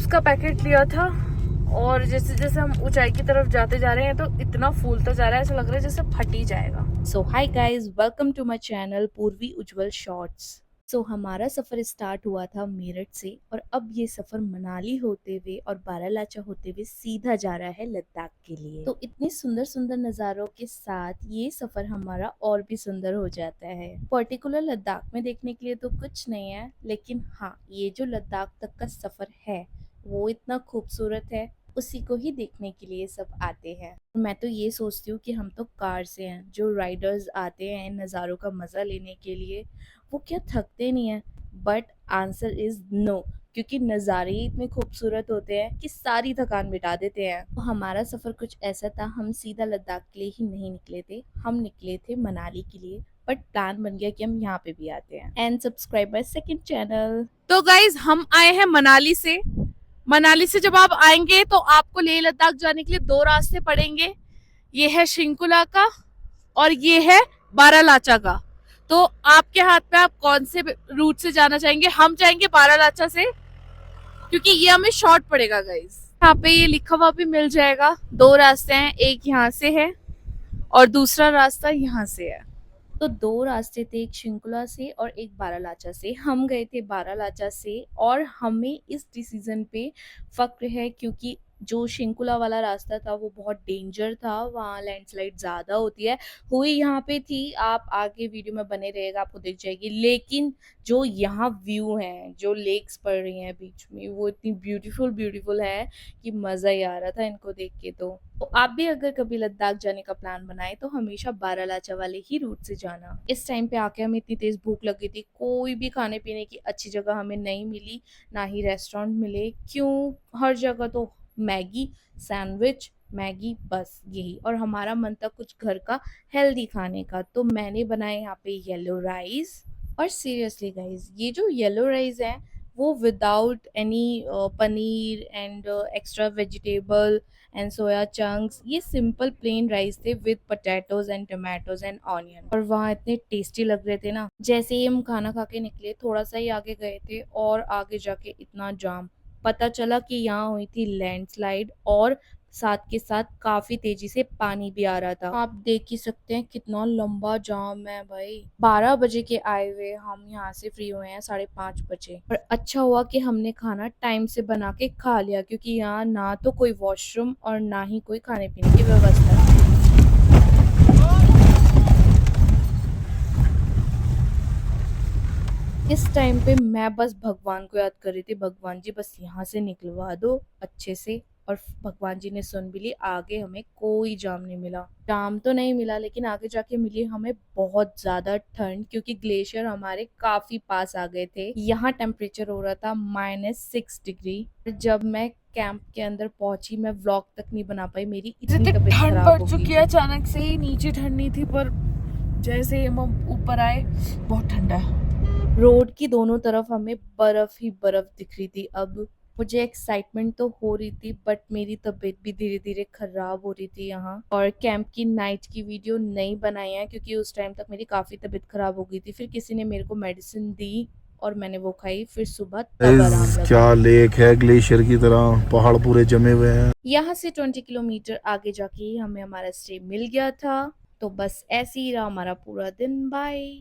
का पैकेट लिया था और जैसे जैसे हम ऊंचाई की तरफ जाते जा रहे हैं तो इतना फूलता जा रहा है, ऐसा लग रहा है जैसे फट ही जाएगा। So hi guys, welcome to my channel Purvi Ujjwal shorts. सो हमारा सफर स्टार्ट हुआ था मेरठ से और अब ये सफर मनाली होते हुए और बारालाचा होते हुए सीधा जा रहा है लद्दाख के लिए। तो इतने सुंदर सुंदर नज़ारों के साथ ये सफर हमारा और भी सुंदर हो जाता है। पर्टिकुलर लद्दाख में देखने के लिए तो कुछ नहीं है, लेकिन हाँ, ये जो लद्दाख तक का सफर है वो इतना खूबसूरत है, उसी को ही देखने के लिए सब आते हैं। मैं तो ये सोचती हूँ कि हम तो कार से हैं, जो राइडर्स आते हैं इन नज़ारों का मज़ा लेने के लिए वो क्या थकते नहीं हैं? बट आंसर इज नो, क्योंकि नज़ारे ही इतने खूबसूरत होते हैं कि सारी थकान मिटा देते हैं। तो हमारा सफ़र कुछ ऐसा था, हम सीधा लद्दाख के लिए ही नहीं निकले थे, हम निकले थे मनाली के लिए, बट प्लान बन गया कि हम यहाँ पे भी आते हैं। And subscribe my second channel. तो गाइज हम आए हैं मनाली से। मनाली से जब आप आएंगे तो आपको लेह लद्दाख जाने के लिए दो रास्ते पड़ेंगे। ये है शिंकुला का और ये है बारालाचा का। तो आपके हाथ में, आप कौन से रूट से जाना चाहेंगे? हम जाएंगे बारालाचा से, क्योंकि ये हमें शॉर्ट पड़ेगा गाइस। यहाँ पे ये लिखा हुआ भी मिल जाएगा, दो रास्ते हैं, एक यहाँ से है और दूसरा रास्ता यहाँ से है। तो दो रास्ते थे, एक शिंकुला से और एक बारालाचा से। हम गए थे बारालाचा से और हमें इस डिसीजन पे फक्र है, क्योंकि जो शिंकुला वाला रास्ता था वो बहुत डेंजर था, वहाँ लैंडस्लाइड ज़्यादा होती है, हुई यहाँ पे थी। आप आगे वीडियो में बने रहेगा, आपको दिख जाएगी। लेकिन जो यहाँ व्यू है, जो लेक्स पड़ रही हैं बीच में, वो इतनी ब्यूटीफुल ब्यूटीफुल है कि मज़ा ही आ रहा था इनको देख के। तो आप भी अगर कभी लद्दाख जाने का प्लान बनाए तो हमेशा बारालाचा वाले ही रूट से जाना। इस टाइम पे आके हमें इतनी तेज भूख लगी थी, कोई भी खाने पीने की अच्छी जगह हमें नहीं मिली, ना ही रेस्टोरेंट मिले। क्यों? हर जगह तो मैगी, सैंडविच, मैगी, बस यही। और हमारा मन था कुछ घर का हेल्दी खाने का, तो मैंने बनाए यहाँ पे येलो राइस। और सीरियसली गाइज, ये जो येलो राइस है वो without any paneer and extra vegetable and soya chunks, ये सिंपल प्लेन राइस थे with potatoes and tomatoes and onion. और वहाँ इतने टेस्टी लग रहे थे ना। जैसे ही हम खाना खा के निकले, थोड़ा सा ही आगे गए थे और आगे जाके इतना जाम, पता चला कि यहाँ हुई थी लैंडस्लाइड और साथ के साथ काफी तेजी से पानी भी आ रहा था। आप देख ही सकते हैं कितना लंबा जाम है भाई। 12 बजे के आए हुए हम यहाँ से फ्री हुए हैं 5:30 बजे। और अच्छा हुआ कि हमने खाना टाइम से बना के खा लिया, क्योंकि यहाँ ना तो कोई वॉशरूम और ना ही कोई खाने पीने की व्यवस्था है। इस टाइम पे मैं बस भगवान को याद कर रही थी, भगवान जी बस यहाँ से निकलवा दो अच्छे से। और भगवान जी ने सुन भी ली, आगे हमें कोई जाम नहीं मिला। जाम तो नहीं मिला, लेकिन आगे जाके मिली हमें बहुत ज्यादा ठंड, क्योंकि ग्लेशियर हमारे काफी पास आ गए थे। यहाँ टेम्परेचर हो रहा था -6 डिग्री। जब मैं कैंप के अंदर पहुंची, मैं व्लॉग तक नहीं बना पाई, मेरी इतनी तबीयत खराब हो गई। ठंड पड़ चुकी है अचानक से ही, नीचे ठंड नहीं थी पर जैसे हम ऊपर आए बहुत ठंडा है। रोड की दोनों तरफ हमें बर्फ ही बर्फ दिख रही थी। अब मुझे एक्साइटमेंट तो हो रही थी, बट मेरी तबीयत भी धीरे धीरे खराब हो रही थी यहाँ। और कैंप की नाइट की वीडियो नहीं बनाई है, क्योंकि उस टाइम तक मेरी काफी तबीयत खराब हो गई थी। फिर किसी ने मेरे को मेडिसिन दी और मैंने वो खाई, फिर सुबह तब आराम लगा। क्या लेक है, ग्लेशियर की तरह पहाड़ पूरे जमे हुए हैं। यहाँ से 20 किलोमीटर आगे जाके ही हमें हमारा स्टे मिल गया था। तो बस ऐसे ही रहा हमारा पूरा दिन। बाय।